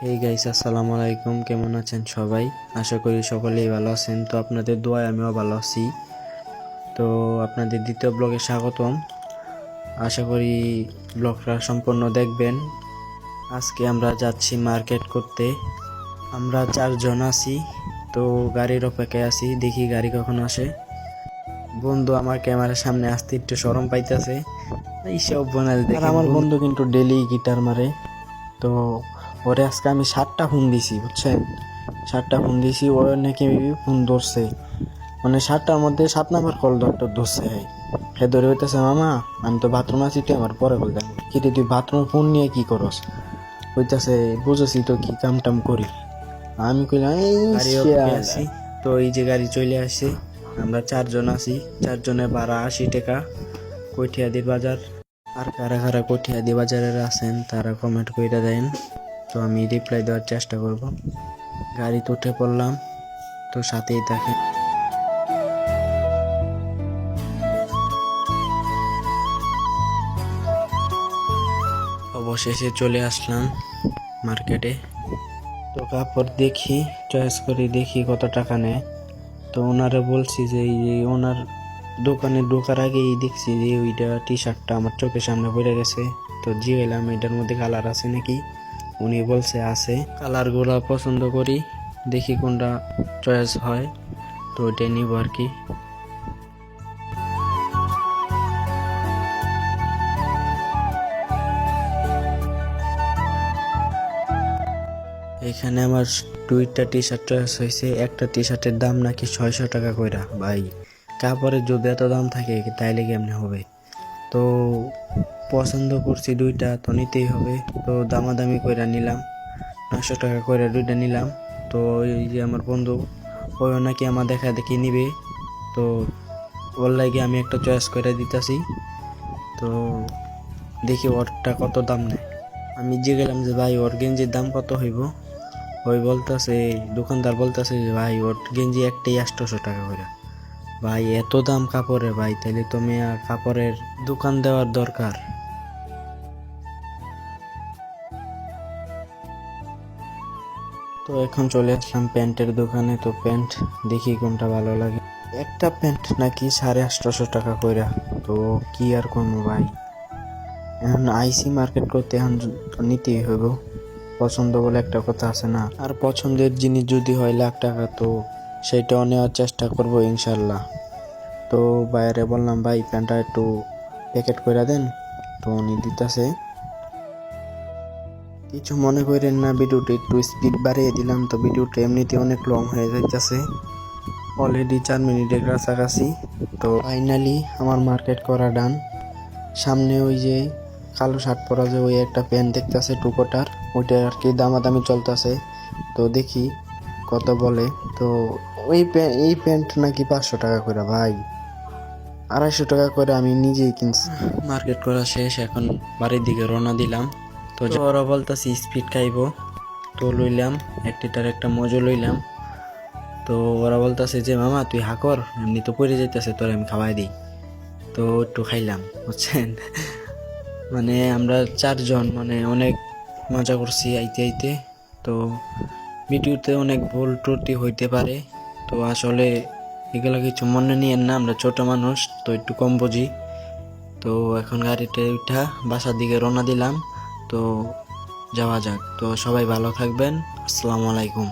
এই গাইস, আসসালামু আলাইকুম। কেমন আছেন সবাই? আশা করি সকলেই ভালো আছেন। তো আপনাদের দোয়ায় আমিও ভালো আছি। তো আপনাদের দ্বিতীয় ব্লগে স্বাগতম। আশা করি ব্লগটা সম্পূর্ণ দেখবেন। আজকে আমরা যাচ্ছি মার্কেট করতে। আমরা 4 জন আছি। তো গাড়ির অপেক্ষায় আছি, দেখি গাড়ি কখন আসে। বন্ধু আমার ক্যামেরার সামনে আসতে একটু শরম পাইতেছে, এইসব বোনাস দেখে। আমার বন্ধু কিন্তু ডেলি গিটার মারে। তো ওরে আজকে আমি 7টা ফোন দিছি, বুঝছেন? 7টা ফোন দিছি, ও নাকি ফোন ধরছে, মানে 7টার মধ্যে 7 নাম্বার কল ধরছে। হে ধরে হইতেছে, মামা আমি তো বাথরুম আছি, তুই আমার পরে কল দেন। কি রে, তুই বাথরুমে ফোন নিয়ে কি করস? হইতেছে বুঝেছি তো কি কাম টাম করি। আমি কইলাম আছি। তো এই যে গাড়ি চলে আসছে, আমরা 4 জন আছি। 4 জনের ভাড়া 80 টাকা, কৈঠিয়াদির বাজার। আর কারা কারা কৈঠিয়াদি বাজারের আছেন তারা কমেন্ট করে দেন, তো আমি রিপ্লাই দেওয়ার চেষ্টা করব। গাড়িতে উঠে পড়লাম, তো সাথেই থাকেন। অবশেষে চলে আসলাম মার্কেটে। তো কাপড় দেখি, চয়েস করে দেখি কত টাকা নেয়। তো ওনারে বলছি যে এই ওনার দোকানে ঢোকার আগেই দেখছি যে ওইটা টি শার্টটা আমার চোখের সামনে পড়ে গেছে। তো জিজ্ঞেলাম এটার মধ্যে কালার আছে নাকি। উনি বলছে আছে। কালারগুলো পছন্দ করি, দেখি কোনটা চয়েস হয়, তো ওইটাই নিব আর কি। এখানে আমার 2টা টি শার্ট চয়েস হয়েছে। একটা টি শার্টের দাম নাকি 600 টাকা কইরা। ভাই, কাপড়ের যদি এত দাম থাকে তাইলে কেমনে হবে? তো পছন্দ করছি 2টা, তো নিতেই হবে। তো দামাদামি কইরা নিলাম, 900 টাকা করে 2টা নিলাম। তো এই যে আমার বন্ধু, ওই নাকি আমার দেখা দেখি নিবে। তো ওর লাগে আমি একটা চয়েস করে দিতেছি। তো দেখি ওরটা কত দাম নেয়। আমি জিজ্ঞেলাম যে ভাই ওর গেঞ্জির দাম কত হইব? ওই বলতেছে, দোকানদার বলতেছে যে ভাই ওর গেঞ্জি একটাই 800 টাকা করে। ভাই এত দাম কাপড়ে ভাই, তাহলে তুমি কাপড়ের দোকান দেওয়ার দরকার। তো এখন চলে আসলাম প্যান্টের দোকানে। তো প্যান্ট দেখি কোনটা ভালো লাগে। একটা প্যান্ট নাকি 850 টাকা কইরা। তো কি আর করবো ভাই, এখন আইসি মার্কেট করতে, এখন তো নিতেই হইব। পছন্দ বলে একটা কথা আছে না? আর পছন্দের জিনিস যদি হয় লাখ টাকা, তো সেইটাও নেওয়ার চেষ্টা করবো ইনশাল্লাহ। তো বাইরে বললাম ভাই প্যান্টটা একটু প্যাকেট করে দেন, তো উনি দিতেছে। কিছু মনে করেন না, ভিডিওটা একটু স্পিড বাড়িয়ে দিলাম। তো ভিডিওটা এমনিতে অনেক লং হয়ে যাইতেছে, অলরেডি 4 মিনিটের কাছাকাছি। তো ফাইনালি আমার মার্কেট করা ডান। সামনে ওই যে কালো শার্ট পরা যে ওই একটা প্যান্ট দেখতেছে টুকোটার, ওইটা আর কি দামাদামি চলতেছে। তো দেখি কত বলে। তো এই প্যান্ট নাকি 500 টাকা করে। ভাই 250 টাকা করে আমি নিজেই কিনছি। মার্কেট করা শেষ, এখন বাড়ির দিকে রওনা দিলাম। তো ওরা বলতেছি স্পিড খাইবো, তো লইলাম 1 লিটার একটা মজো লইলাম। তো ওরা বলতেছে যে মামা তুই হাকর, এমনি তো পড়ে যাইতেছে, তোর আমি খাওয়াই দিই। তো একটু খাইলাম, বুঝছেন? মানে আমরা 4 জন, মানে অনেক মজা করছি আইতে আইতে। তো ভিডিওতে অনেক ভুল ত্রুটি হইতে পারে, তো আসলে এগুলো কিছু মনে নিয়েন না, আমরা ছোট মানুষ তো একটু কম বুঝি। তো এখন গাড়িতে উঠা বাসার দিকে রওনা দিলাম। তো যাওয়া যাক। তো সবাই ভালো থাকবেন। আসসালামু আলাইকুম।